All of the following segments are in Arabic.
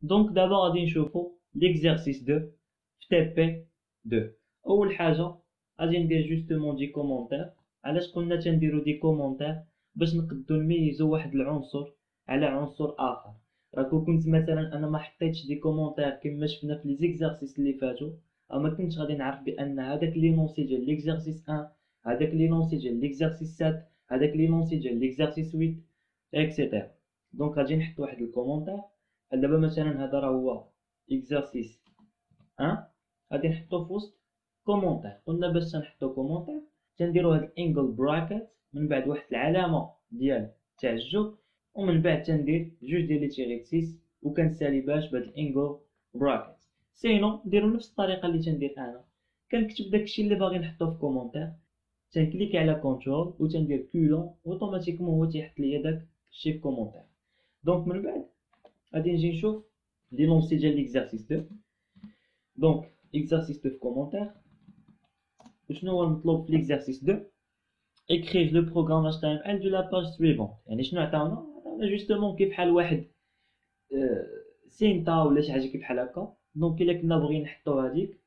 دونك دابا غادي نشوفو ليكزارسيس 2 في تي بي 2. اول حاجه غادي ندير جوستومون دي كومونتير. علاش قلنا تنديرو دي كومونتير؟ باش نقدو نميزو واحد العنصر على عنصر اخر. راكو كنت مثلا انا ما حطيتش دي كومونتير كما شفنا في لي زيكزارسيس اللي فاتو، اما كنتش غادي نعرف بان هذاك لينونسي ديال ليكزارسيس 1، هذاك لينونسي ديال ليكزارسيس 7، هذاك لينونسي ديال ليكزارسيس 8 اكسيتيرا. دونك غادي نحط واحد الكومونتير. دابا مثلا هذا راه هو اكزارسيس 1، غادي نحطو في وسط كومونتير. قلنا باش تنحطو كومونتير تنديرو هاد الانجل براكت، من بعد واحد العلامه ديال تعجب، ومن بعد تندير جوج ديال لي تيغيكسيس وكنسالي باش بهاد الانجل براكت. سينو نديرو نفس الطريقه اللي تندير انا، كنكتب داكشي اللي باغي نحطو في كومونتير، تنكليكي على كونترول وتندير كولون، اوتوماتيكمون هو تيحط ليا داك الشي في كومونتير. دونك من بعد غادي نجي نشوف لينونسي ديال ليكزارسيس 2. دونك اكزارسيس 2 في كومونتير. وشنو هو المطلوب في ليكزارسيس 2؟ écrire le programme HTML de la page suivante. يعني شنو عطاونا جوستومون كيف بحال واحد سينتا ولا شي حاجه كيف بحال هكا. دونك الا كنا باغيين نحطو هذيك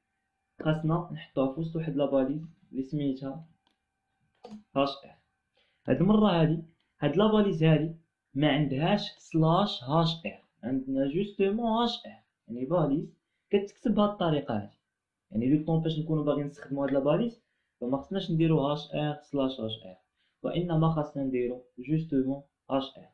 خاصنا نحطوها في وسط واحد لاباليز اللي سميتها هاش ار. هاد المره هاد لاباليز هادي ما عندهاش سلاش هاش ار، عندنا جوستومون هاش ار، يعني باليز كتكتب بهاد الطريقه هادي. يعني لو طون فاش نكونو باغيين نستخدمو هاد لاباليز فما خصناش نديرو هاش ار سلاش هاش ار، وانما خاصنا نديرو جوستومون هاش ار.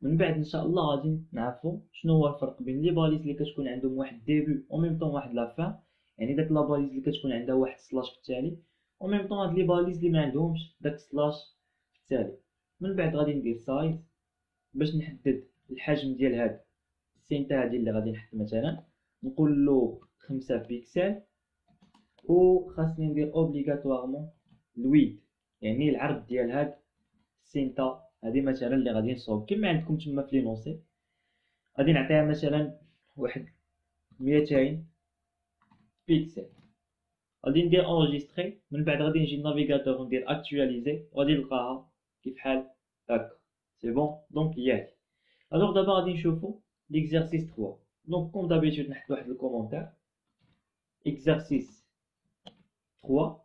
من بعد ان شاء الله غادي نعرفو شنو هو الفرق بين لي باليز اللي كتكون عندهم واحد ديبي او ميم طون واحد لا فان، يعني داك لاباليز اللي كتكون عندها واحد سلاش في التالي، او ميم طون هاد لي باليز اللي ما عندهمش داك سلاش في التالي. من بعد غادي ندير سايز باش نحدد الحجم ديال هاد السينتا هادي اللي غادي نحط، مثلا نقول له 5 بيكسل، و خاصني ندير اوبليغاتوارمون الويد، يعني العرض ديال هاد السينتا هادي مثلا اللي غادي نصوب كما عندكم تما في لينونسي. غادي نعطيها مثلا واحد 200 بيكسل. غادي ندير انجستري، من بعد غادي نجي للنافيغاتور وندير اكتواليزي وغادي نلقاها كيف بحال هكا. سي بون. دونك هي هادي. الوغ دابا غادي نشوفو ليكزارسيس 3. دونك كوم دابيتود نحط واحد الكومونتير اكزارسيس 3.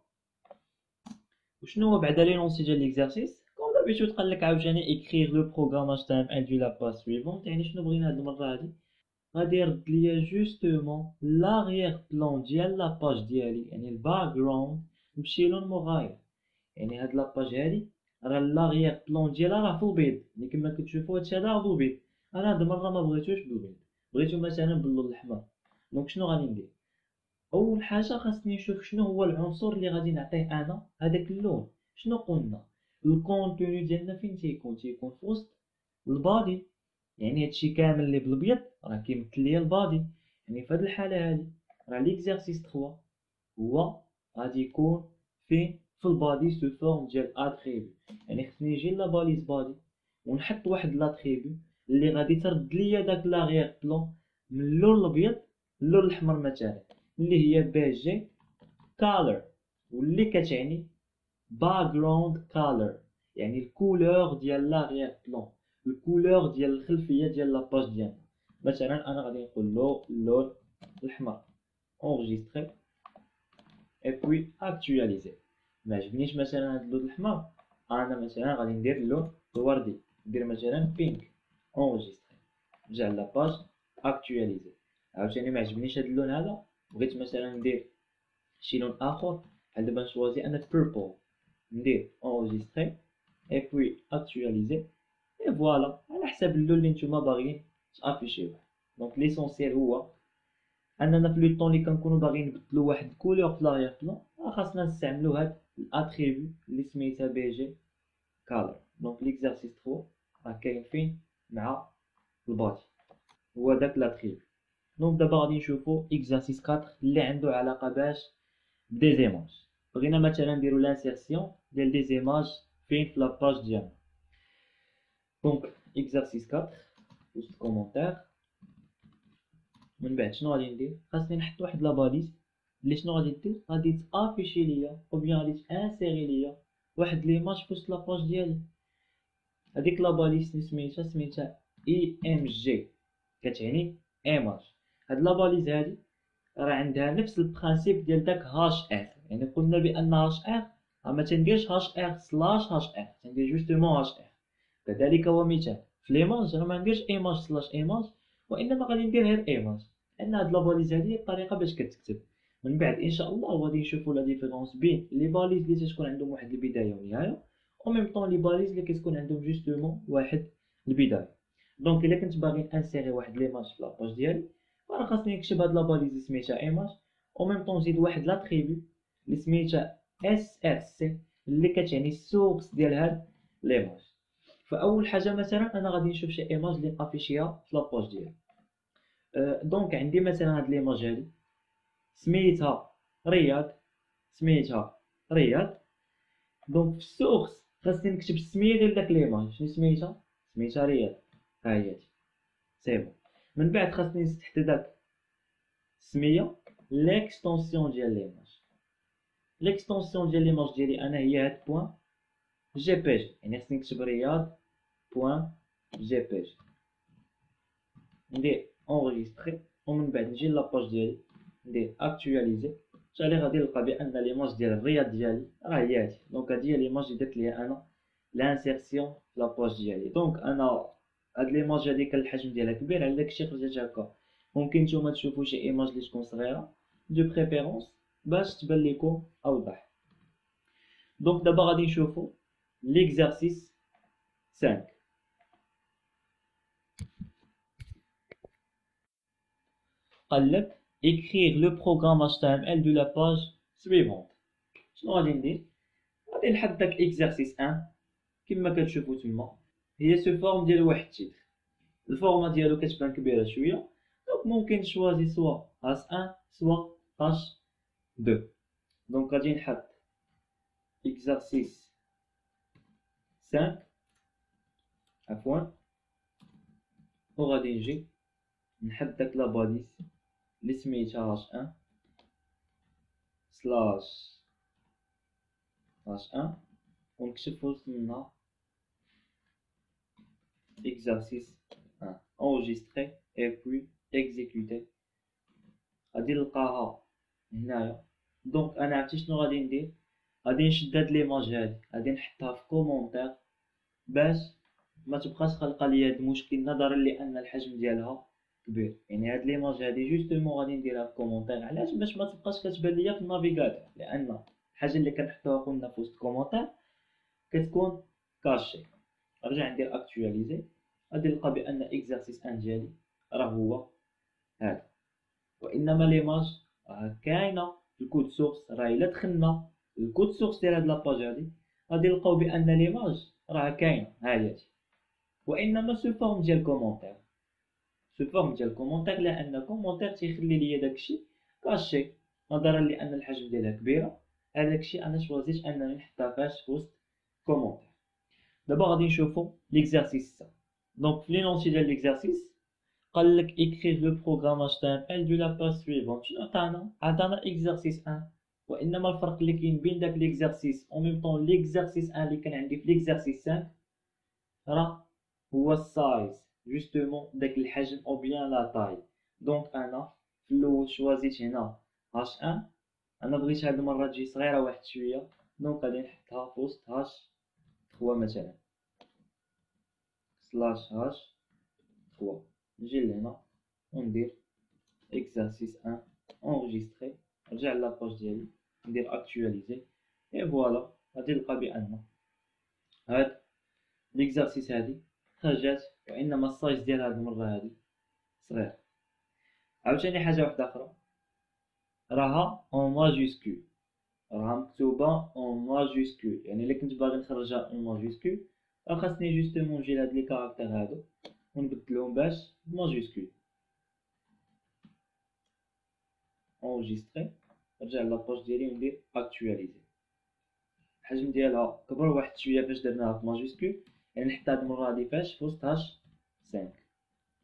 وشنو هو بعدا لينونسي ديال ليكزارسيس؟ كوم دابيتود قالك عاوتاني اكريغ لو بروغرام HTML دو لا باج سويفونت. يعني شنو بغينا هاد المره هادي؟ غادي يرد ليا جوستومون لاغيير بلان ديال لا باج ديالي، يعني الباك جراوند بشي لون مغاير. يعني هاد لاباج هادي راه لاغيير بلان ديالها راه في البيض، اللي كما كتشوفوا هادشي هذا بالبيض. انا هاد المره ما بغيتوش بالبيض، بغيتو مثلا باللون الاحمر. دونك شنو غادي ندير؟ اول حاجه خاصني نشوف شنو هو العنصر اللي غادي نعطيه انا هذاك اللون. شنو قلنا؟ الكونتوني ديالنا فين تيكون في وسط البادي، يعني هادشي كامل اللي بالابيض راه كيمثل ليا البادي. يعني في هاد الحاله هادي راه ليكزارسيس 3 هو غادي يكون فين؟ في البادي سو فورم ديال اتريبيو. يعني خصني نجي لاباليز بادي ونحط واحد لاتريبيو اللي غادي ترد ليا داك لاغيير بلون من اللون الابيض للون الاحمر مثلا، اللي هي بي جي كالر، واللي كتعني باكغراوند كالر، يعني الكولور ديال لاغيير بلون، الكولور ديال الخلفيه ديال لاباج ديالنا. مثلا انا غادي نقول له اللون الاحمر، انجستري اي بوي اكتواليزي. ما عجبنيش مثلا هاد اللون الاحمر، انا مثلا غادي ندير اللون الوردي، ندير مثلا بينك، انجستري، نرجع لاباج اكتواليزي. عاوتاني ما عجبنيش هاد اللون هذا، بغيت مثلا ندير شي لون اخر، بحال دابا نشوازي انا بيربل، ندير انجستري اي بوي اكتواليزي، اي فوالا على حساب اللون اللي نتوما باغيين تافيشيوه. دونك ليسونسيال هو اننا في لو طون اللي كنكونوا باغيين نبدلو واحد الكولور في لاغيير بلون خاصنا نستعملو هاد الاتريبيو اللي سميتها بي جي كالر. دونك ليكزارسيس 3 راه كاين فين؟ مع البادي، هو داك لاتريبيو. دونك دابا غادي نشوفو اكزارسيس 4 اللي عنده علاقه باش بدي زيماج. بغينا مثلا نديرو لانسيرسيون ديال دي زيماج فين؟ في لاباج ديالنا. دونك اكزارسيس 4 وسط كومونتير. من بعد شنو غادي ندير؟ خاصني نحط واحد لاباليز اللي شنو غادي دير؟ غادي تافيشي ليا او بيان غادي تانسيري ليا واحد ليماج في وسط لاباج ديالي. هذيك لاباليز اللي سميتها اي ام جي، كتعني ايماج. هاد لا باليز هادي راه عندها نفس البرانسيپ ديال داك هاش ار، يعني قلنا بان هاش ار ما تنديرش هاش ار سلاش هاش ار، تندير جوستومون هاش ار. كذلك هو مثال في ليماج، راه ما نديرش ايماج سلاش ايماج، وانما غادي ندير غير ايماج، لان هاد لا باليز هادي هي الطريقه باش كتكتب. من بعد ان شاء الله غادي نشوفوا لا ديفيرونس بين لي باليز اللي تكون عندهم واحد البدايه ونهايه، او ميم طون لي باليز اللي كتكون عندهم جوستومون واحد البدايه. دونك الا كنت باغي انسيري واحد ليماج في لاباج ديالي، راه خاصني نكتب هاد لا باليز سميتها ايماج، او ميم طون نزيد واحد لاتريبي اللي سميتها اس ار سي اللي كتعني السورس ديال هاد ليماج. فاول حاجه مثلا انا غادي نشوف شي ايماج اللي افيشيها في لاباج ديالي. دونك عندي مثلا هاد ليماج هادي سميتها رياض، سميتها رياض. دونك في السورس خاصني نكتب السميه ديال داك ليماج، شنو سميتها؟ سميتها رياض، ها هي هادي سي بون. من بعد خاصني نزيد تحت داك السميه ليكستونسيون ديال ليماج. ليكستونسيون ديال ليماج ديالي انا هي هاد بوين جي بي جي، يعني خاصني نكتب رياض بوين جي بي جي، ندير انغيستري، ومن بعد نجي لاباج ديالي ندير اكتواليزي. حتى غادي نلقى بان ليماج ديال الرياض ديالي راه هي هادي. دونك هادي هي ليماج اللي درت ليها انا لانسيرسيون في لاباج ديالي. دونك انا هاد ليماج هادي كان الحجم ديالها كبير، على داكشي خرجت هكا. ممكن نتوما تشوفوا شي ايماج اللي تكون صغيره دو بريفيرونس باش تبان لكم اوضح. دونك دابا غادي نشوفوا ليكزارسيس 5. قالك écrire le programme HTML de la page suivante. شنو غادي ندير؟ غادي نحط داك اكزارسيس 1 كما كتشوفوا تما، هي سو فورم ديال واحد التيتر. الفورما ديالو كتبان كبيره شويه، دونك ممكن تشوازي سوا هاش 1 سوا هاش 2. دونك غادي نحط اكزارسيس 5 عفوا، وغادي نجي نحط داك لا باليس اللي سميتها هاش 1 سلاش هاش 1، ونكتب في وسط منها exercice 1 enregistrer et puis exécuter. غادي نلقاها هنايا. دونك انا عرفتي شنو غادي ندير؟ غادي نشد هاد ليماج هادي غادي نحطها في كومونتير باش ما تبقاش خلقه ليا هاد المشكل، نظرا لان الحجم ديالها كبير. يعني هاد ليماج هادي جوستومون غادي نديرها في كومونتير. علاش؟ باش ما تبقاش كتبان ليا في النافيغاتور، لان الحاجه اللي كنحطوها قلنا في وسط كومونتير كتكون كاشي. نرجع ندير اكتواليزي، غادي نلقى بان اكزارسيس 1 ديالي راه هو هذا، وانما ليماج راه كاينه في الكود سورس. راه الا دخلنا الكود سورس ديال هاد لاباج هادي غادي نلقاو بان ليماج راه كاينه ها هي هادي، وانما سو فورم ديال كومونتير. سو فورم ديال كومونتير لان كومونتير تيخلي ليا داكشي كاشي، نظرا لان الحجم ديالها كبيره. هذاك الشيء انا شوازيت انني نحطها فاش في وسط كومونتير. دابا غادي نشوفو ليكزارسيس. دونك في لينونسي ديال ليكزارسيس قالك écrire le programme HTML de la page suivante. شنو عطانا exercice 1، وانما الفرق اللي كاين بين داك ليكزارسيس او ميم طون ليكزارسيس 1 اللي كان عندي في ليكزارسيس 5 راه هو السايز، جوستومون داك الحجم او بيان لا طاي. دونك انا في الاول شوازيت هنا هاش 1، انا بغيت هاد المره تجي صغيره واحد شويه، دونك غادي نحطها في وسط هاش 3 مثلا سلاش هاش 3. نجي لهنا وندير exercice 1 enregistré، نرجع لاباج ديالي ندير اكتواليزي، اي فوالا غادي نلقى بان هاد ليكزارسيس هادي خرجات، وانما السايز ديال هاد المره هادي صغير. عاوتاني حاجه واحده اخرى، راها اون ماجيسكول، راها مكتوبه اون ماجيسكول. يعني الا كنت باغي نخرجها اون ماجيسكول راه خاصني جوستومون نجي لهاد لي كاركتير هادو ونبدلهم باش ماجيسكول. enregistré، نرجع لاباج ديالي وندير اكتواليزي. الحجم ديالها كبر واحد شويه فاش درناها في ماجيسكول، يعني نحط هاد المره هادي فاش في وسط هاش 5.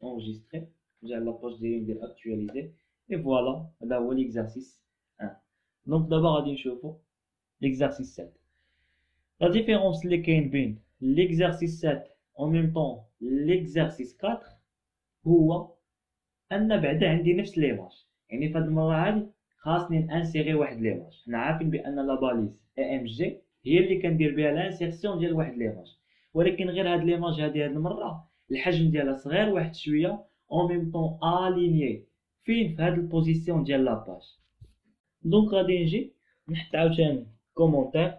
enregistré، نرجع لاباج ديالي وندير اكتواليزي، اي فوالا هذا هو ليكزارسيس 1. دونك دابا غادي نشوفو ليكزارسيس 7. لا ديفيرونس اللي كاين بين ليكزارسيس 7 او ميم طون ليكزارسيس 4 هو ان بعدا عندي نفس ليماج، يعني في هاد المره هادي خاصني نانسيغي واحد ليماج. حنا عارفين بان لا باليز اي ام جي هي اللي كندير بها لانسيرسيون ديال واحد ليماج، ولكن غير هاد ليماج هادي هاد المره الحجم ديالها صغير واحد شويه، اون ميم طون الينيي فين في هاد البوزيسيون ديال لاباج. دونك غادي نجي نحط عاوتاني كومونتير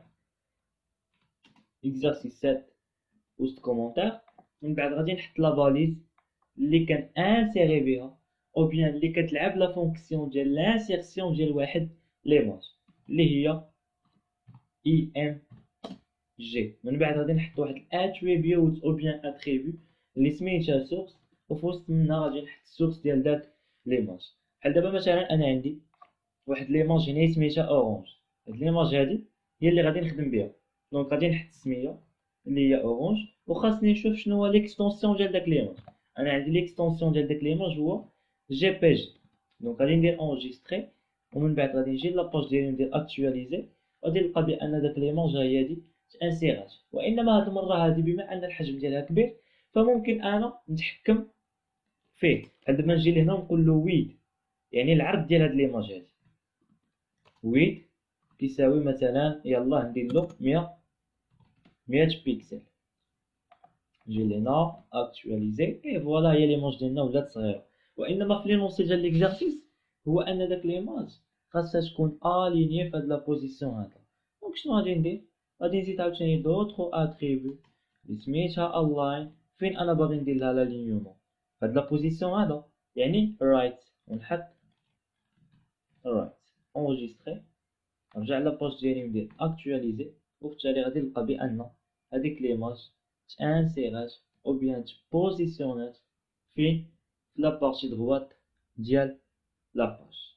اكزرسيس 7 وسط كومونتير، من بعد غادي نحط لا باليز اللي كان انسيري بها او بيان اللي كتلعب لا فونكسيون ديال لانسيرسيون ديال واحد ليماج اللي هي اي ام جي. من بعد غادي نحط واحد الاتريبيوت او بيان اتريبيو اللي سميتها سورس، وفي وسط منها غادي نحط السورس ديال داك ليماج. بحال دابا مثلا انا عندي واحد ليماج هنا سميتها اورانج، هاد ليماج هادي هي اللي غادي نخدم بها، دونك غادي نحط السميه اللي هي اورانج، وخاصني نشوف شنو هو ليكستونسيون ديال داك ليماج. انا عندي ليكستونسيون ديال داك ليماج هو جي بي جي، دونك غادي ندير انجستري، ومن بعد غادي نجي لاباج ديالي ندير اكتواليزي، غادي نلقى بان داك ليماج هي هادي تانسيغات. وانما هاد المره هادي بما ان الحجم ديالها كبير فممكن انا نتحكم فيه. بحال دابا نجي لهنا ونقول له ويد، يعني العرض ديال هاد ليماج هادي ويد كيساوي مثلا يلاه ندير له 100 بيكسل. نجي لهنا اكتواليزي اي فوالا هي ليماج ديالنا ولات صغيره. وانما في لينونسي ديال ليكزارسيس هو ان داك ليماج خاصها تكون اليني في هاد لا بوزيسيون هذا. دونك شنو غادي ندير؟ غادي نزيد عاوتاني دوطخ اتريبيو اللي سميتها الاين فين انا باغي ندير لها لالينيومون في هاد لا بوزيسيون هذا، يعني رايت، ونحط رايت انجستري، نرجع لاباج ديالي ندير اكتواليزي، وفي التالي غادي نلقى بان هذيك ليماج تانسيرات او بيان تبوزيسيونات فين في لا بارتي دغوات ديال لاباج.